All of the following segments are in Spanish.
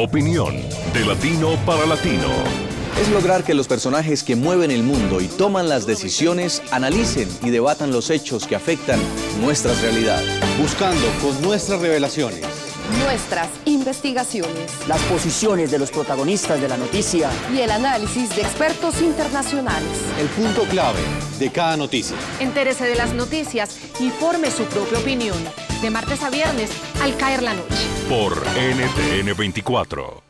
Opinión de latino para latino. Es lograr que los personajes que mueven el mundo y toman las decisiones analicen y debatan los hechos que afectan nuestras realidades. Buscando con nuestras revelaciones, nuestras investigaciones, las posiciones de los protagonistas de la noticia y el análisis de expertos internacionales. El punto clave de cada noticia. Entérese de las noticias y forme su propia opinión. De martes a viernes, al caer la noche. Por NTN 24.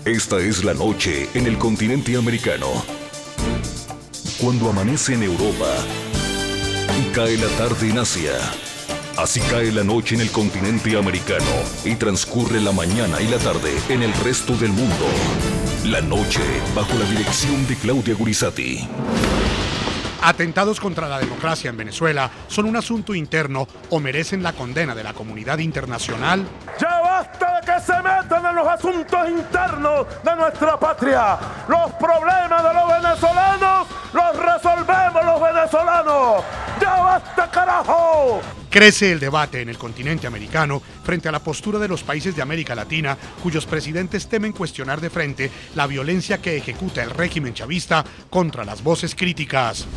Esta es la noche en el continente americano. Cuando amanece en Europa y cae la tarde en Asia. Así cae la noche en el continente americano y transcurre la mañana y la tarde en el resto del mundo. La noche bajo la dirección de Claudia Gurizati. Atentados contra la democracia en Venezuela son un asunto interno o merecen la condena de la comunidad internacional. ¡Ya basta de que se metan en los asuntos internos de nuestra patria! Los problemas de los venezolanos los resolvemos los venezolanos. ¡Ya basta, carajo! Crece el debate en el continente americano frente a la postura de los países de América Latina, cuyos presidentes temen cuestionar de frente la violencia que ejecuta el régimen chavista contra las voces críticas.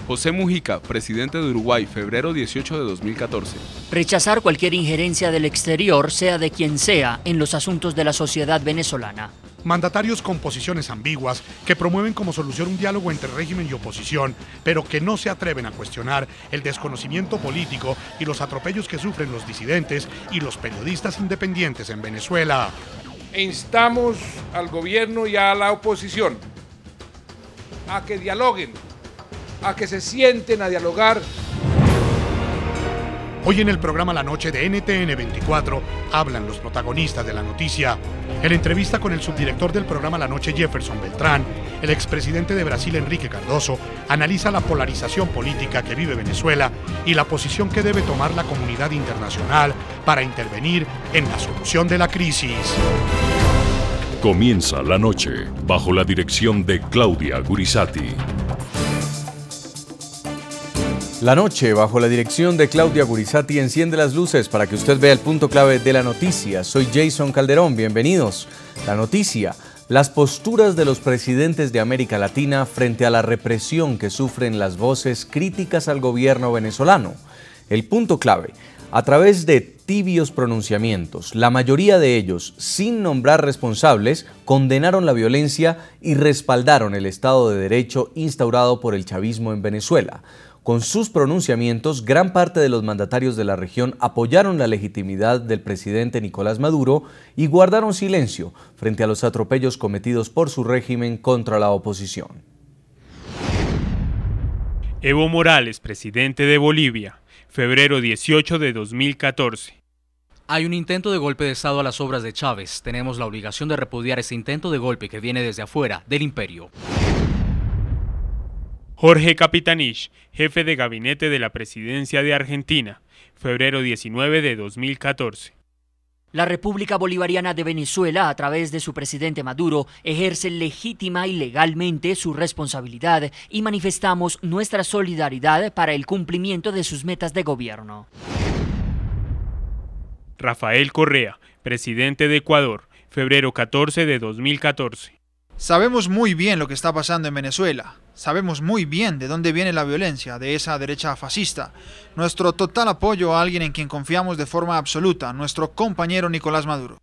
José Mujica, presidente de Uruguay, febrero 18 de 2014. Rechazar cualquier injerencia del exterior, sea de quien sea, en los asuntos de la sociedad venezolana. Mandatarios con posiciones ambiguas que promueven como solución un diálogo entre régimen y oposición, pero que no se atreven a cuestionar el desconocimiento político y los atropellos que sufren los disidentes y los periodistas independientes en Venezuela. Instamos al gobierno y a la oposición a que dialoguen, a que se sienten a dialogar. Hoy en el programa La Noche de NTN 24 hablan los protagonistas de la noticia. En entrevista con el subdirector del programa La Noche, Jefferson Beltrán, el expresidente de Brasil, Enrique Cardoso, analiza la polarización política que vive Venezuela y la posición que debe tomar la comunidad internacional para intervenir en la solución de la crisis. Comienza La Noche bajo la dirección de Claudia Gurizati. La noche, bajo la dirección de Claudia Gurizati, enciende las luces para que usted vea el punto clave de la noticia. Soy Jason Calderón, bienvenidos. La noticia, las posturas de los presidentes de América Latina frente a la represión que sufren las voces críticas al gobierno venezolano. El punto clave, a través de tibios pronunciamientos, la mayoría de ellos, sin nombrar responsables, condenaron la violencia y respaldaron el Estado de Derecho instaurado por el chavismo en Venezuela. Con sus pronunciamientos, gran parte de los mandatarios de la región apoyaron la legitimidad del presidente Nicolás Maduro y guardaron silencio frente a los atropellos cometidos por su régimen contra la oposición. Evo Morales, presidente de Bolivia, febrero 18 de 2014. Hay un intento de golpe de Estado a las obras de Chávez. Tenemos la obligación de repudiar ese intento de golpe que viene desde afuera, del imperio. Jorge Capitanich, jefe de gabinete de la presidencia de Argentina, febrero 19 de 2014. La República Bolivariana de Venezuela, a través de su presidente Maduro, ejerce legítima y legalmente su responsabilidad y manifestamos nuestra solidaridad para el cumplimiento de sus metas de gobierno. Rafael Correa, presidente de Ecuador, febrero 14 de 2014. Sabemos muy bien lo que está pasando en Venezuela. Sabemos muy bien de dónde viene la violencia, de esa derecha fascista. Nuestro total apoyo a alguien en quien confiamos de forma absoluta, nuestro compañero Nicolás Maduro.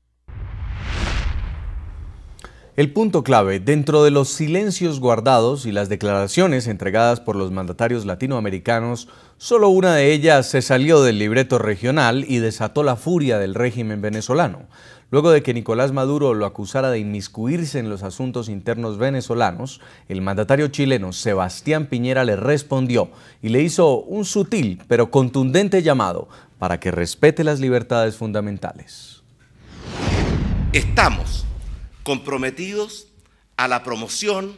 El punto clave, dentro de los silencios guardados y las declaraciones entregadas por los mandatarios latinoamericanos, solo una de ellas se salió del libreto regional y desató la furia del régimen venezolano. Luego de que Nicolás Maduro lo acusara de inmiscuirse en los asuntos internos venezolanos, el mandatario chileno Sebastián Piñera le respondió y le hizo un sutil pero contundente llamado para que respete las libertades fundamentales. Estamos comprometidos a la promoción,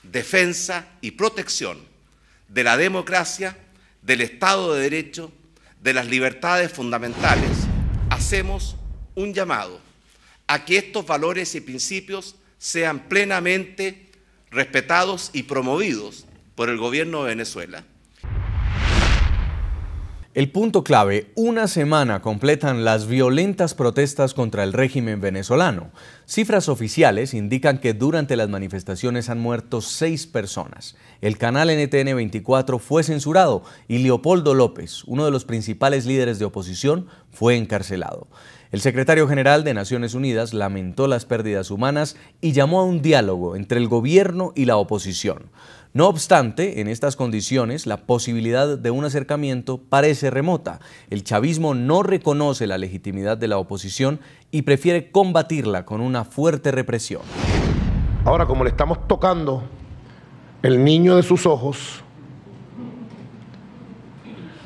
defensa y protección de la democracia, del Estado de Derecho, de las libertades fundamentales. Hacemos un llamado a que estos valores y principios sean plenamente respetados y promovidos por el gobierno de Venezuela. El punto clave: una semana completan las violentas protestas contra el régimen venezolano. Cifras oficiales indican que durante las manifestaciones han muerto 6 personas. El canal NTN 24 fue censurado y Leopoldo López, uno de los principales líderes de oposición, fue encarcelado. El secretario general de Naciones Unidas lamentó las pérdidas humanas y llamó a un diálogo entre el gobierno y la oposición. No obstante, en estas condiciones, la posibilidad de un acercamiento parece remota. El chavismo no reconoce la legitimidad de la oposición y prefiere combatirla con una fuerte represión. Ahora, como le estamos tocando el niño de sus ojos,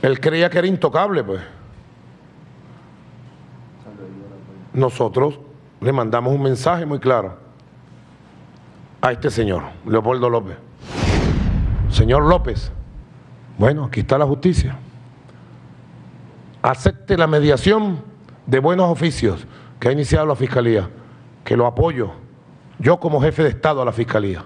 él creía que era intocable, pues. Nosotros le mandamos un mensaje muy claro a este señor, Leopoldo López. Señor López, bueno, aquí está la justicia. Acepte la mediación de buenos oficios que ha iniciado la Fiscalía, que lo apoyo yo como jefe de Estado a la Fiscalía.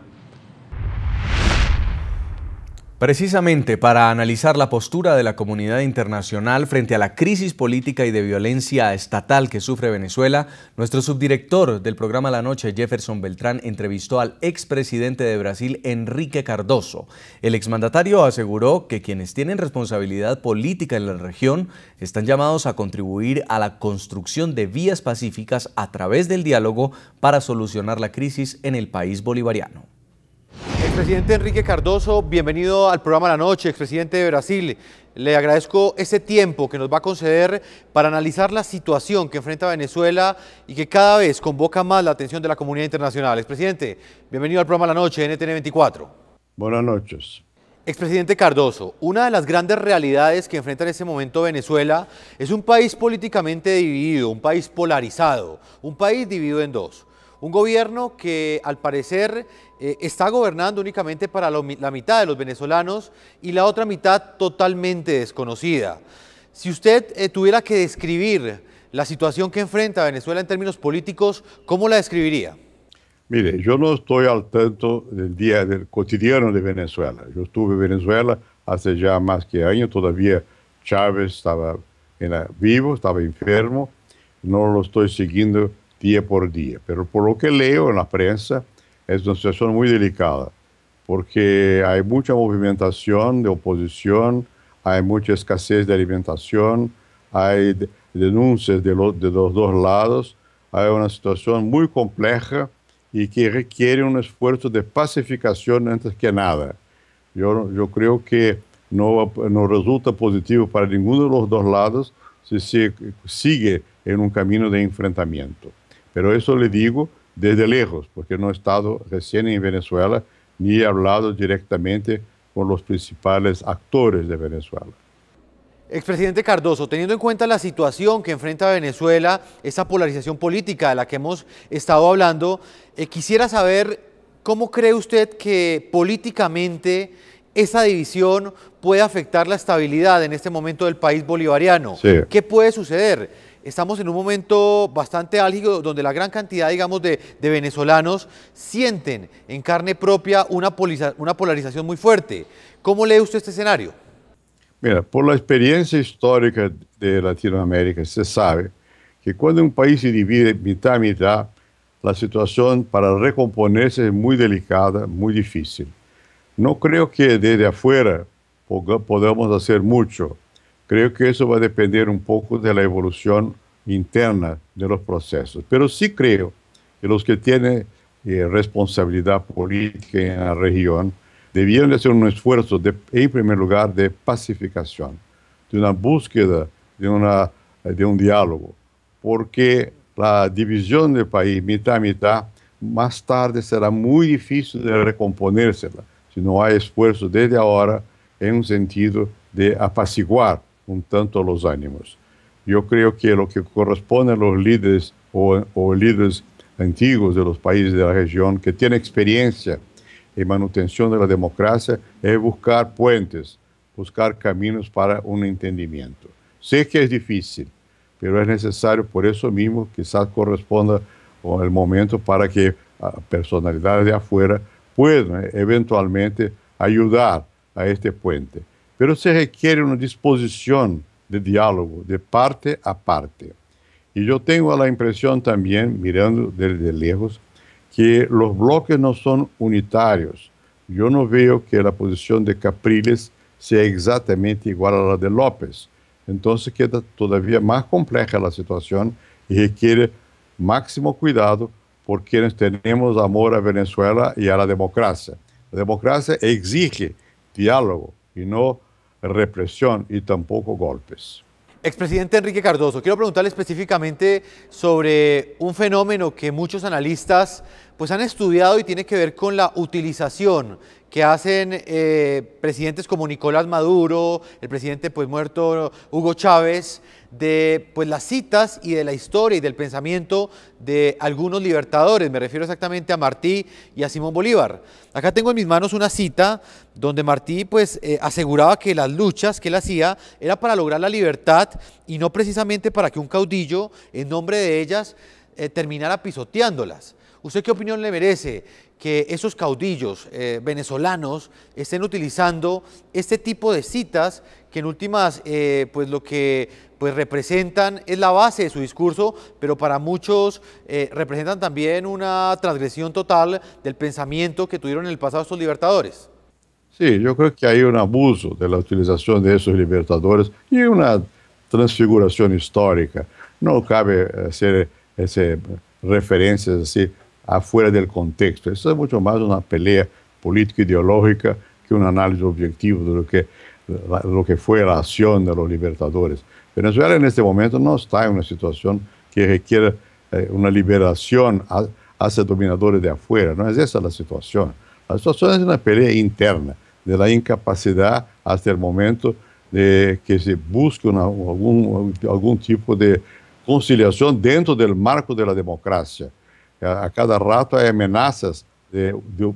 Precisamente para analizar la postura de la comunidad internacional frente a la crisis política y de violencia estatal que sufre Venezuela, nuestro subdirector del programa La Noche, Jefferson Beltrán, entrevistó al expresidente de Brasil, Enrique Cardoso. El exmandatario aseguró que quienes tienen responsabilidad política en la región están llamados a contribuir a la construcción de vías pacíficas a través del diálogo para solucionar la crisis en el país bolivariano. Expresidente Enrique Cardoso, bienvenido al programa La Noche, expresidente de Brasil. Le agradezco ese tiempo que nos va a conceder para analizar la situación que enfrenta Venezuela y que cada vez convoca más la atención de la comunidad internacional. Expresidente, bienvenido al programa La Noche, NTN 24. Buenas noches. Expresidente Cardoso, una de las grandes realidades que enfrenta en este momento Venezuela es un país políticamente dividido, un país polarizado, un país dividido en dos. Un gobierno que al parecer está gobernando únicamente para la mitad de los venezolanos y la otra mitad totalmente desconocida. Si usted tuviera que describir la situación que enfrenta Venezuela en términos políticos, ¿cómo la describiría? Mire, yo no estoy al tanto del cotidiano de Venezuela. Yo estuve en Venezuela hace ya más que años, todavía Chávez estaba vivo, estaba enfermo, no lo estoy siguiendo día por día, pero por lo que leo en la prensa es una situación muy delicada, porque hay mucha movimentación de oposición, hay mucha escasez de alimentación, hay denuncias de los dos lados, hay una situación muy compleja y que requiere un esfuerzo de pacificación antes que nada. Yo creo que no resulta positivo para ninguno de los dos lados si se sigue en un camino de enfrentamiento. Pero eso le digo desde lejos, porque no he estado recién en Venezuela ni he hablado directamente con los principales actores de Venezuela. Expresidente Cardoso, teniendo en cuenta la situación que enfrenta Venezuela, esa polarización política de la que hemos estado hablando, quisiera saber cómo cree usted que políticamente esa división puede afectar la estabilidad en este momento del país bolivariano. Sí. ¿Qué puede suceder? Estamos en un momento bastante álgido donde la gran cantidad, digamos, de venezolanos sienten en carne propia una polarización muy fuerte. ¿Cómo lee usted este escenario? Mira, por la experiencia histórica de Latinoamérica, se sabe que cuando un país se divide mitad a mitad, la situación para recomponerse es muy delicada, muy difícil. No creo que desde afuera podamos hacer mucho. Creo que eso va a depender un poco de la evolución interna de los procesos. Pero sí creo que los que tienen responsabilidad política en la región debieron hacer un esfuerzo, en primer lugar, de pacificación, de una búsqueda de un diálogo, porque la división del país mitad a mitad, más tarde será muy difícil de recomponérsela, si no hay esfuerzo desde ahora en un sentido de apaciguar un tanto los ánimos. Yo creo que lo que corresponde a los líderes o líderes antiguos de los países de la región que tienen experiencia en manutención de la democracia es buscar puentes, buscar caminos para un entendimiento. Sé que es difícil, pero es necesario, por eso mismo, quizás corresponda el momento para que personalidades de afuera puedan eventualmente ayudar a este puente. Pero se requiere una disposición de diálogo de parte a parte. Y yo tengo la impresión también, mirando desde lejos, que los bloques no son unitarios. Yo no veo que la posición de Capriles sea exactamente igual a la de López. Entonces queda todavía más compleja la situación y requiere máximo cuidado por quienes tenemos amor a Venezuela y a la democracia. La democracia exige diálogo y no represión y tampoco golpes. Expresidente Enrique Cardoso, quiero preguntarle específicamente sobre un fenómeno que muchos analistas pues, han estudiado y tiene que ver con la utilización que hacen presidentes como Nicolás Maduro, el presidente pues, muerto Hugo Chávez, de pues, las citas y de la historia y del pensamiento de algunos libertadores. Me refiero exactamente a Martí y a Simón Bolívar. Acá tengo en mis manos una cita donde Martí pues, aseguraba que las luchas que él hacía era para lograr la libertad y no precisamente para que un caudillo, en nombre de ellas, terminara pisoteándolas. ¿Usted qué opinión le merece que esos caudillos venezolanos estén utilizando este tipo de citas que en últimas pues lo que pues representan es la base de su discurso, pero para muchos representan también una transgresión total del pensamiento que tuvieron en el pasado estos libertadores? Sí, yo creo que hay un abuso de la utilización de esos libertadores y una transfiguración histórica. No cabe hacer referencias así afuera del contexto. Eso es mucho más una pelea político-ideológica que un análisis objetivo de lo que fue la acción de los libertadores. Venezuela en este momento no está en una situación que requiere una liberación hacia dominadores de afuera. No es esa la situación. La situación es una pelea interna de la incapacidad hasta el momento de que se busque algún tipo de conciliación dentro del marco de la democracia. A cada rato hay amenazas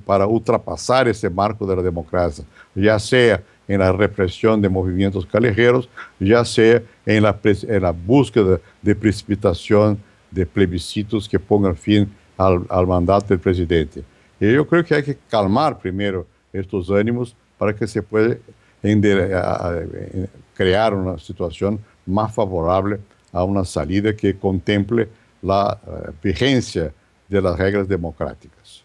para ultrapasar ese marco de la democracia, ya sea en la represión de movimientos callejeros, ya sea en la búsqueda de precipitación de plebiscitos que pongan fin al mandato del presidente. Y yo creo que hay que calmar primero estos ánimos para que se pueda crear una situación más favorable a una salida que contemple la vigencia de las reglas democráticas.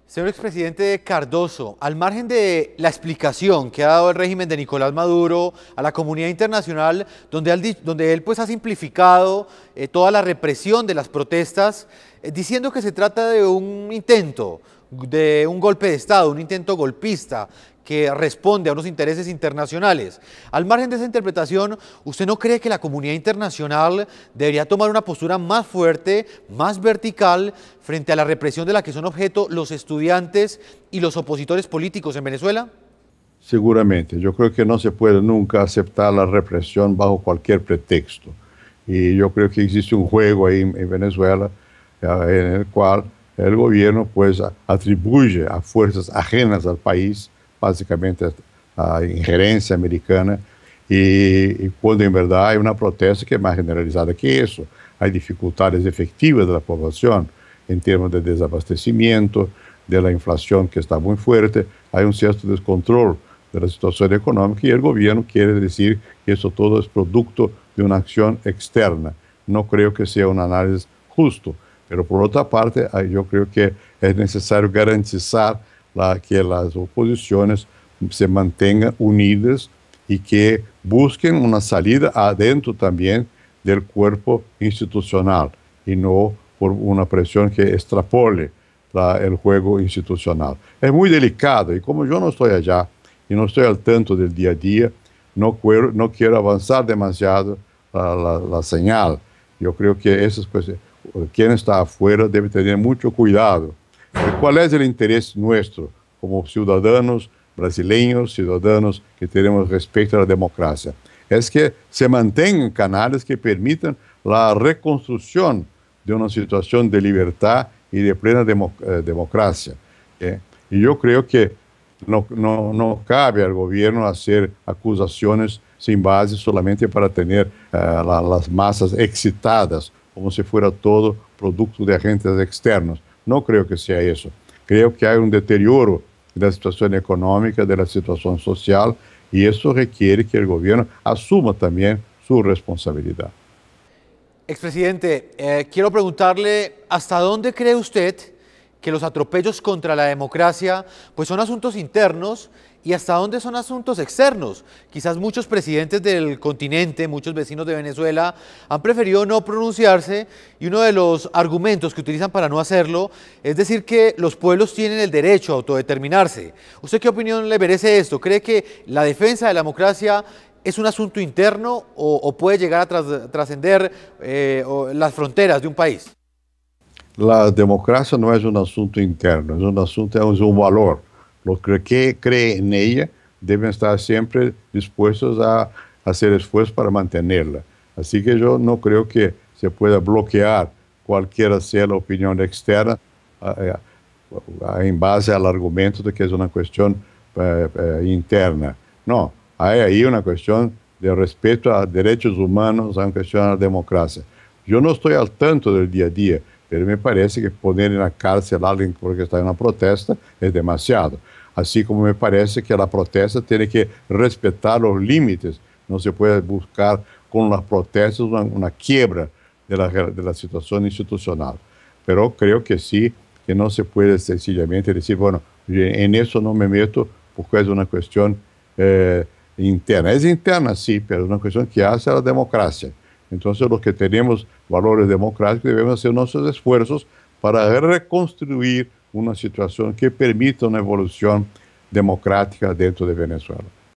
Señor expresidente Cardoso, al margen de la explicación que ha dado el régimen de Nicolás Maduro a la comunidad internacional, donde él pues ha simplificado toda la represión de las protestas, diciendo que se trata de un intento, de un golpe de Estado, un intento golpista que responde a unos intereses internacionales. Al margen de esa interpretación, ¿usted no cree que la comunidad internacional debería tomar una postura más fuerte, más vertical, frente a la represión de la que son objeto los estudiantes y los opositores políticos en Venezuela? Seguramente. Yo creo que no se puede nunca aceptar la represión bajo cualquier pretexto. Y yo creo que existe un juego ahí en Venezuela en el cual el gobierno pues atribuye a fuerzas ajenas al país básicamente a injerencia americana, y cuando en verdad hay una protesta que es más generalizada que eso. Hay dificultades efectivas de la población en términos de desabastecimiento, de la inflación que está muy fuerte, hay un cierto descontrol de la situación económica y el gobierno quiere decir que eso todo es producto de una acción externa. No creo que sea un análisis justo, pero por otra parte yo creo que es necesario garantizar que las oposiciones se mantengan unidas y que busquen una salida adentro también del cuerpo institucional y no por una presión que extrapole el juego institucional. Es muy delicado y como yo no estoy allá y no estoy al tanto del día a día, no quiero avanzar demasiado la señal. Yo creo que quien está afuera debe tener mucho cuidado. ¿Cuál es el interés nuestro como ciudadanos brasileños, ciudadanos que tenemos respeto a la democracia? Es que se mantengan canales que permitan la reconstrucción de una situación de libertad y de plena democracia. Y yo creo que no cabe al gobierno hacer acusaciones sin base solamente para tener las masas excitadas, como si fuera todo producto de agentes externos. No creo que sea eso. Creo que hay un deterioro de la situación económica, de la situación social, y eso requiere que el gobierno asuma también su responsabilidad. Expresidente, quiero preguntarle, ¿hasta dónde cree usted que los atropellos contra la democracia pues son asuntos internos y hasta dónde son asuntos externos? Quizás muchos presidentes del continente, muchos vecinos de Venezuela han preferido no pronunciarse y uno de los argumentos que utilizan para no hacerlo es decir que los pueblos tienen el derecho a autodeterminarse. ¿Usted qué opinión le merece esto? ¿Cree que la defensa de la democracia es un asunto interno o puede llegar a trascender las fronteras de un país? La democracia no es un asunto interno, es un asunto, es un valor. Los que creen en ella deben estar siempre dispuestos a hacer esfuerzos para mantenerla. Así que yo no creo que se pueda bloquear cualquiera sea la opinión externa en base al argumento de que es una cuestión interna. No, hay ahí una cuestión de respeto a derechos humanos, hay una cuestión a la democracia. Yo no estoy al tanto del día a día, pero me parece que poner en la cárcel a alguien porque está en una protesta es demasiado. Así como me parece que la protesta tiene que respetar los límites. No se puede buscar con las protestas una quiebra de la situación institucional. Pero creo que sí, que no se puede sencillamente decir, bueno, en eso no me meto porque es una cuestión interna. Es interna, sí, pero es una cuestión que hace a la democracia. Entonces, los que tenemos valores democráticos debemos hacer nuestros esfuerzos para reconstruir una situación que permita una evolución democrática dentro de Venezuela.